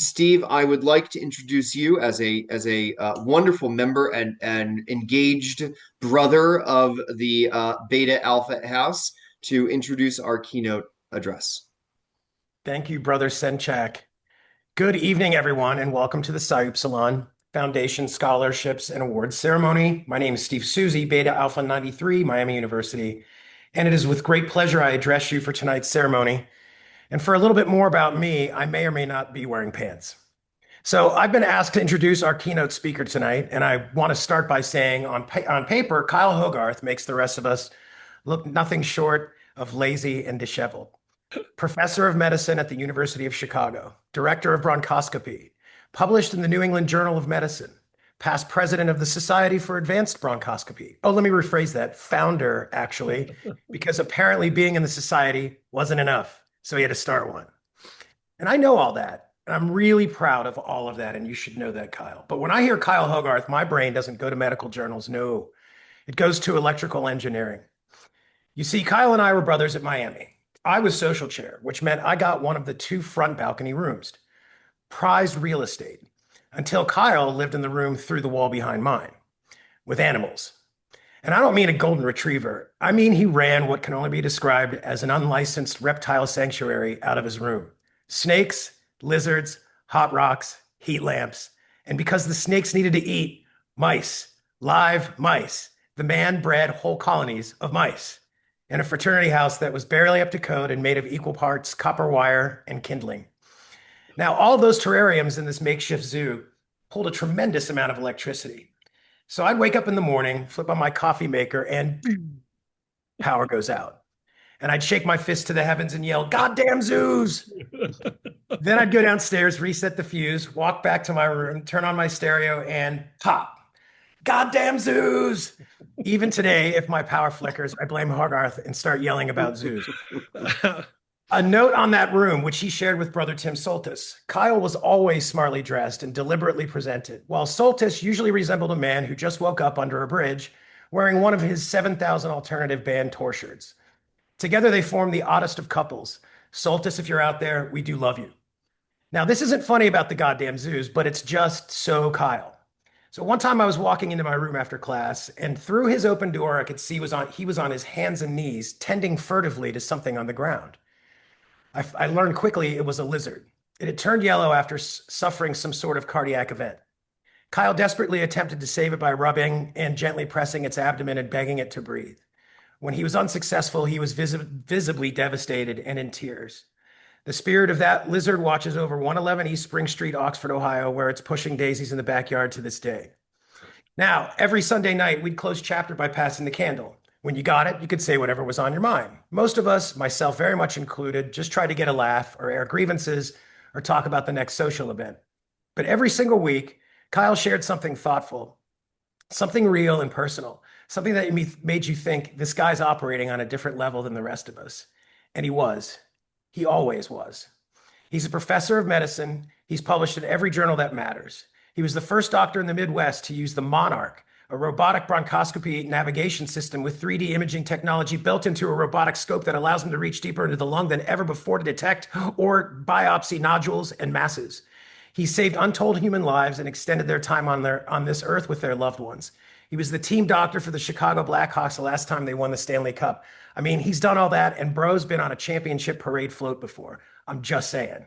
Steve, I would like to introduce you as a wonderful member and engaged brother of the Beta Alpha House to introduce our keynote address. Thank you, Brother Senchak. Good evening, everyone, and welcome to the Psi Upsilon Foundation Scholarships and Awards Ceremony. My name is Steve Susi, Beta Alpha 93, Miami University, and it is with great pleasure I address you for tonight's ceremony. And for a little bit more about me, I may or may not be wearing pants. So I've been asked to introduce our keynote speaker tonight, and I want to start by saying on paper, Kyle Hogarth makes the rest of us look nothing short of lazy and disheveled. Professor of medicine at the University of Chicago, director of bronchoscopy, published in the New England Journal of Medicine, past president of the Society for Advanced Bronchoscopy. Oh, let me rephrase that. Founder, actually, because apparently being in the society wasn't enough. So he had to start one. And I know all that. And I'm really proud of all of that. And you should know that, Kyle. But when I hear Kyle Hogarth, my brain doesn't go to medical journals. No, it goes to electrical engineering. You see, Kyle and I were brothers at Miami. I was social chair, which meant I got one of the two front balcony rooms, prized real estate, until Kyle lived in the room through the wall behind mine with animals. And I don't mean a golden retriever. I mean he ran what can only be described as an unlicensed reptile sanctuary out of his room. Snakes, lizards, hot rocks, heat lamps. And because the snakes needed to eat, mice, live mice, the man bred whole colonies of mice in a fraternity house that was barely up to code and made of equal parts copper wire and kindling. Now, all those terrariums in this makeshift zoo pulled a tremendous amount of electricity. So I'd wake up in the morning, flip on my coffee maker, and power goes out. And I'd shake my fist to the heavens and yell, "Goddamn zoos!" Then I'd go downstairs, reset the fuse, walk back to my room, turn on my stereo, and pop. "Goddamn zoos!" Even today, if my power flickers, I blame Hogarth and start yelling about zoos. A note on that room, which he shared with brother Tim Soltis. Kyle was always smartly dressed and deliberately presented, while Soltis usually resembled a man who just woke up under a bridge wearing one of his 7,000 alternative band tour shirts. Together, they formed the oddest of couples. Soltis, if you're out there, we do love you. Now, this isn't funny about the goddamn zoos, but it's just so Kyle. So one time I was walking into my room after class, and through his open door, I could see he was on his hands and knees, tending furtively to something on the ground. I learned quickly it was a lizard. It had turned yellow after suffering some sort of cardiac event. Kyle desperately attempted to save it by rubbing and gently pressing its abdomen and begging it to breathe. When he was unsuccessful, he was visibly devastated and in tears. The spirit of that lizard watches over 111 East Spring Street, Oxford, Ohio, where it's pushing daisies in the backyard to this day. Now, every Sunday night, we'd close chapter by passing the candle. When you got it, you could say whatever was on your mind. Most of us, myself very much included, just try to get a laugh or air grievances or talk about the next social event. But every single week, Kyle shared something thoughtful, something real and personal, something that made you think this guy's operating on a different level than the rest of us. And he was. He always was. He's a professor of medicine. He's published in every journal that matters. He was the first doctor in the Midwest to use the Monarch, a robotic bronchoscopy navigation system with 3D imaging technology built into a robotic scope that allows him to reach deeper into the lung than ever before to detect or biopsy nodules and masses. He saved untold human lives and extended their time on this earth with their loved ones. He was the team doctor for the Chicago Blackhawks the last time they won the Stanley Cup. I mean, he's done all that, and bro's been on a championship parade float before. I'm just saying.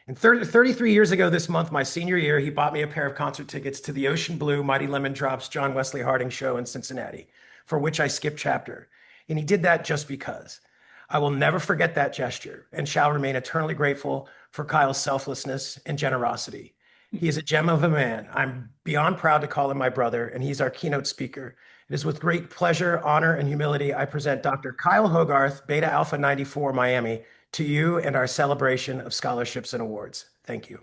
And 33 years ago this month, my senior year, he bought me a pair of concert tickets to the Ocean Blue Mighty Lemon Drops John Wesley Harding show in Cincinnati, for which I skipped chapter. And he did that just because. I will never forget that gesture and shall remain eternally grateful for Kyle's selflessness and generosity. He is a gem of a man. I'm beyond proud to call him my brother, and he's our keynote speaker. It is with great pleasure, honor, and humility I present Dr. Kyle Hogarth, Beta Alpha 94, Miami, to you and our celebration of scholarships and awards. Thank you.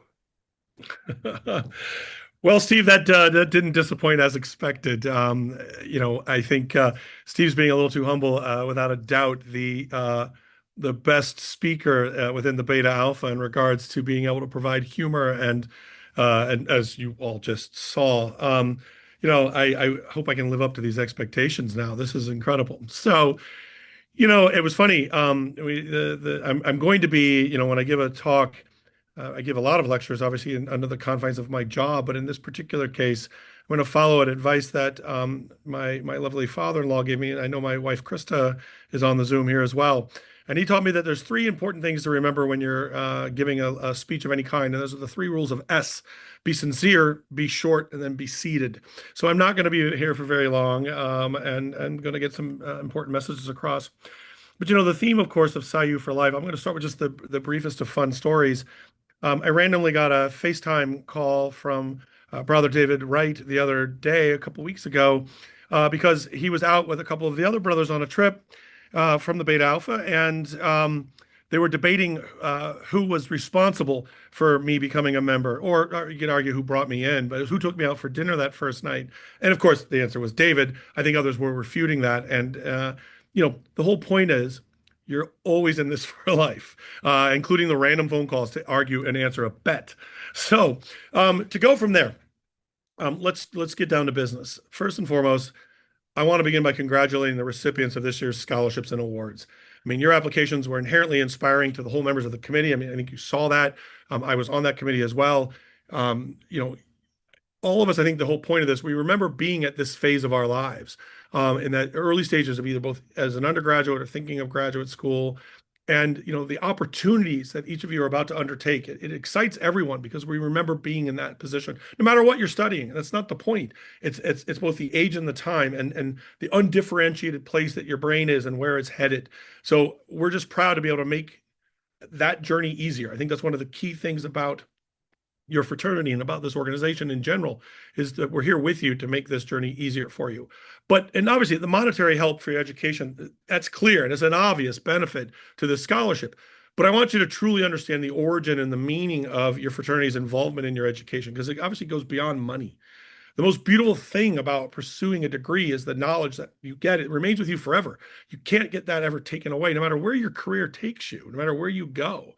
Well, Steve, that didn't disappoint as expected. I think Steve's being a little too humble. Without a doubt, the best speaker within the Beta Alpha in regards to being able to provide humor and as you all just saw, I hope I can live up to these expectations now. This is incredible. So. It was funny. I'm going to be, when I give a talk I give a lot of lectures, obviously, under the confines of my job, but in this particular case, I'm going to follow an advice that my lovely father-in-law gave me, and I know my wife Krista is on the Zoom here as well. And he taught me that there's three important things to remember when you're giving a speech of any kind, and those are the three rules of S: be sincere, be short, and then be seated. So I'm not going to be here for very long, and going to get some important messages across. But the theme, of course, of Psi for Life. I'm going to start with just the briefest of fun stories. I randomly got a FaceTime call from Brother David Wright the other day, a couple weeks ago, because he was out with a couple of the other brothers on a trip from the Beta Alpha, and they were debating who was responsible for me becoming a member, or you could argue who brought me in, but who took me out for dinner that first night. And of course, the answer was David. I think others were refuting that. And, the whole point is you're always in this for life, including the random phone calls to argue and answer a bet. So to go from there, let's get down to business. First and foremost, I want to begin by congratulating the recipients of this year's scholarships and awards. I mean, your applications were inherently inspiring to the whole members of the committee. I mean, I think you saw that. I was on that committee as well. All of us, I think the whole point of this, we remember being at this phase of our lives, in that early stages of either both as an undergraduate or thinking of graduate school. And, the opportunities that each of you are about to undertake, it excites everyone because we remember being in that position, no matter what you're studying. That's not the point. It's both the age and the time and the undifferentiated place that your brain is and where it's headed. So we're just proud to be able to make that journey easier. I think that's one of the key things about your fraternity and about this organization in general, is that we're here with you to make this journey easier for you. And obviously the monetary help for your education, that's clear, and it's an obvious benefit to the scholarship. But I want you to truly understand the origin and the meaning of your fraternity's involvement in your education, because it obviously goes beyond money. The most beautiful thing about pursuing a degree is the knowledge that you get. It remains with you forever. You can't get that ever taken away, no matter where your career takes you, no matter where you go.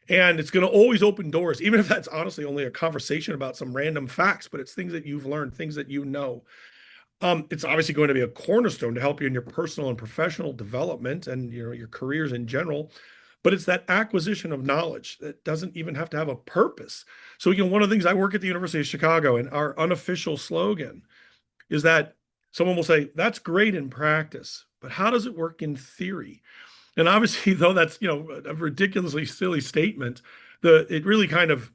And it's going to always open doors, even if that's honestly only a conversation about some random facts, but it's things that you've learned, things that you know. It's obviously going to be a cornerstone to help you in your personal and professional development and your careers in general. But it's that acquisition of knowledge that doesn't even have to have a purpose. So, one of the things, I work at the University of Chicago, and our unofficial slogan is that someone will say, that's great in practice, but how does it work in theory? And obviously, though that's, a ridiculously silly statement, it really kind of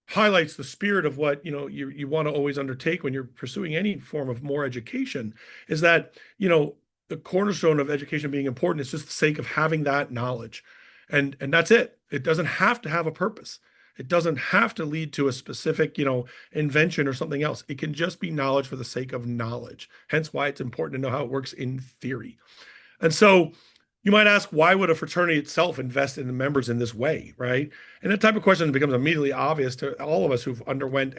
highlights the spirit of what, you want to always undertake when you're pursuing any form of more education, is that, the cornerstone of education being important is just the sake of having that knowledge. And that's it. It doesn't have to have a purpose. It doesn't have to lead to a specific, invention or something else. It can just be knowledge for the sake of knowledge. Hence why it's important to know how it works in theory. And so you might ask, why would a fraternity itself invest in the members in this way, right? And that type of question becomes immediately obvious to all of us who've underwent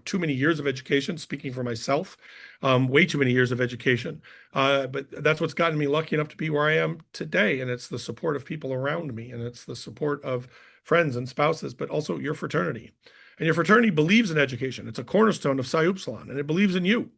too many years of education, speaking for myself, way too many years of education. But that's what's gotten me lucky enough to be where I am today. And it's the support of people around me, and it's the support of friends and spouses, but also your fraternity. And your fraternity believes in education. It's a cornerstone of Psi Upsilon, and it believes in you.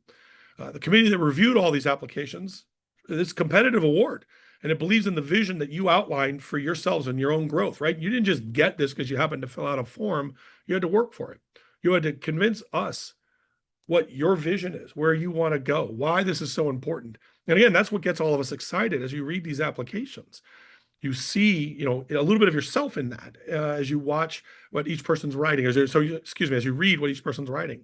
The committee that reviewed all these applications, this competitive award, and it believes in the vision that you outlined for yourselves and your own growth, right? You didn't just get this because you happened to fill out a form. You had to work for it. You had to convince us what your vision is, where you want to go, why this is so important. And again, that's what gets all of us excited as you read these applications. You see, a little bit of yourself in that as you watch what each person's writing. As you read what each person's writing.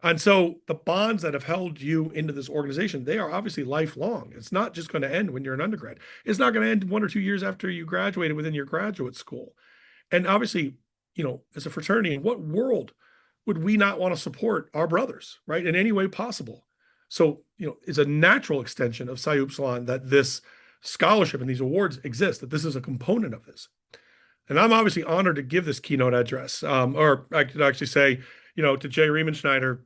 And so the bonds that have held you into this organization, they are obviously lifelong. It's not just going to end when you're an undergrad. It's not going to end 1 or 2 years after you graduated within your graduate school. And obviously, as a fraternity, in what world would we not want to support our brothers, right, in any way possible? So, it's a natural extension of Psi Upsilon that this scholarship and these awards exist, that this is a component of this. And I'm obviously honored to give this keynote address, or I could actually say, to Jay Riemenschneider,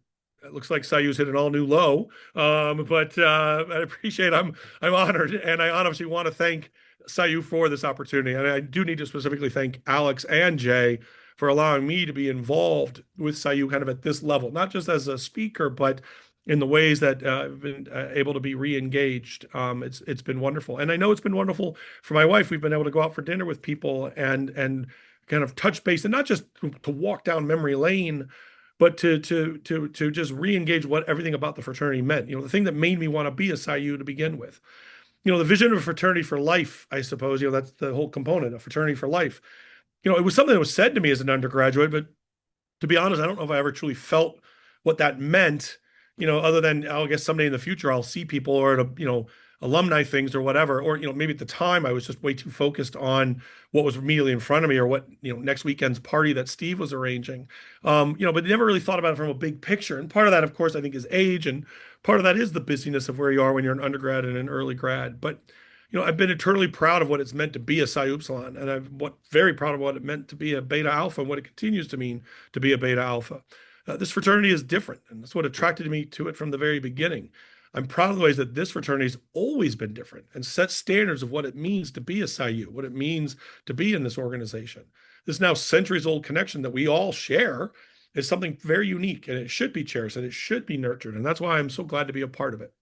it looks like Sayu's hit an all-new low, but I appreciate. I'm honored, and I obviously want to thank Sayu for this opportunity. And I do need to specifically thank Alex and Jay for allowing me to be involved with Sayu kind of at this level, not just as a speaker, but in the ways that I've been able to be re-engaged. It's been wonderful, and I know it's been wonderful for my wife. We've been able to go out for dinner with people and kind of touch base, and not just to walk down memory lane, but to just re-engage what everything about the fraternity meant. The thing that made me want to be a Psi U to begin with. The vision of a fraternity for life, I suppose, that's the whole component of fraternity for life. It was something that was said to me as an undergraduate, but to be honest, I don't know if I ever truly felt what that meant, other than, I guess someday in the future I'll see people or at alumni things or whatever, or, maybe at the time I was just way too focused on what was immediately in front of me or what, next weekend's party that Steve was arranging. But never really thought about it from a big picture. And part of that, of course, I think is age. And part of that is the busyness of where you are when you're an undergrad and an early grad. But I've been eternally proud of what it's meant to be a Psi Upsilon, and very proud of what it meant to be a Beta Alpha and what it continues to mean to be a Beta Alpha. This fraternity is different, and that's what attracted me to it from the very beginning. I'm proud of the ways that this fraternity has always been different and set standards of what it means to be a Psi U, what it means to be in this organization. This now centuries-old connection that we all share is something very unique, and it should be cherished, and it should be nurtured, and that's why I'm so glad to be a part of it.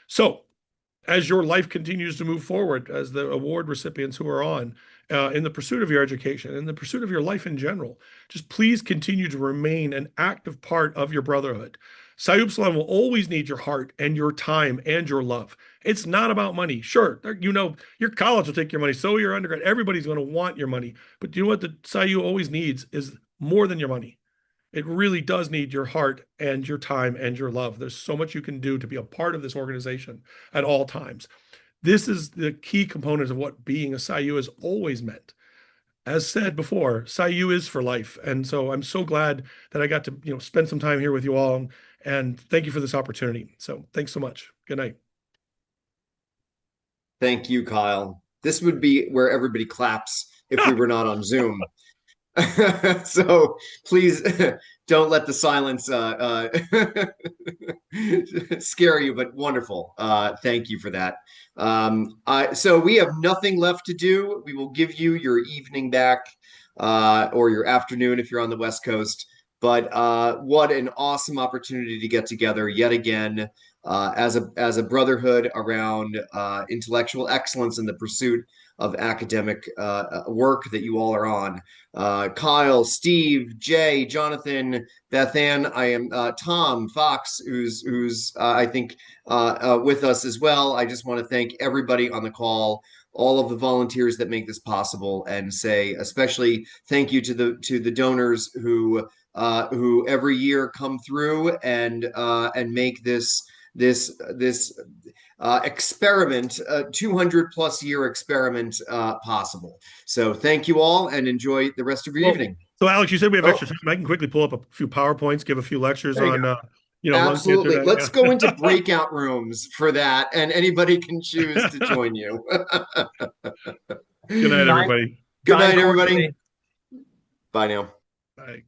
So, as your life continues to move forward, as the award recipients who are on, in the pursuit of your education, in the pursuit of your life in general, just please continue to remain an active part of your brotherhood. Psi Upsilon will always need your heart and your time and your love. It's not about money. Sure, your college will take your money, so will your undergrad. Everybody's going to want your money. But you know what the Psi U always needs is more than your money. It really does need your heart and your time and your love. There's so much you can do to be a part of this organization at all times. This is the key component of what being a Psi U has always meant. As said before, Psi U is for life. And so I'm so glad that I got to spend some time here with you all. And thank you for this opportunity. So thanks so much. Good night. Thank you, Kyle. This would be where everybody claps if we were not on Zoom. So please don't let the silence scare you, but wonderful. Thank you for that. So we have nothing left to do. We will give you your evening back, or your afternoon if you're on the West Coast. But what an awesome opportunity to get together yet again, as a brotherhood around intellectual excellence in the pursuit of academic work that you all are on. Kyle, Steve, Jay, Jonathan, Beth Ann, I am Tom Fox, who's I think with us as well. I just want to thank everybody on the call, all of the volunteers that make this possible, and say especially thank you to the donors who every year come through and make this experiment, 200 plus year experiment, possible. So thank you all and enjoy the rest of your evening. So Alex, you said we have extra time. I can quickly pull up a few PowerPoints, give a few lectures on, absolutely. lung cancer. Let's go into breakout rooms for that, and anybody can choose to join you. Good night, everybody. Good night, everybody. Bye now. Bye.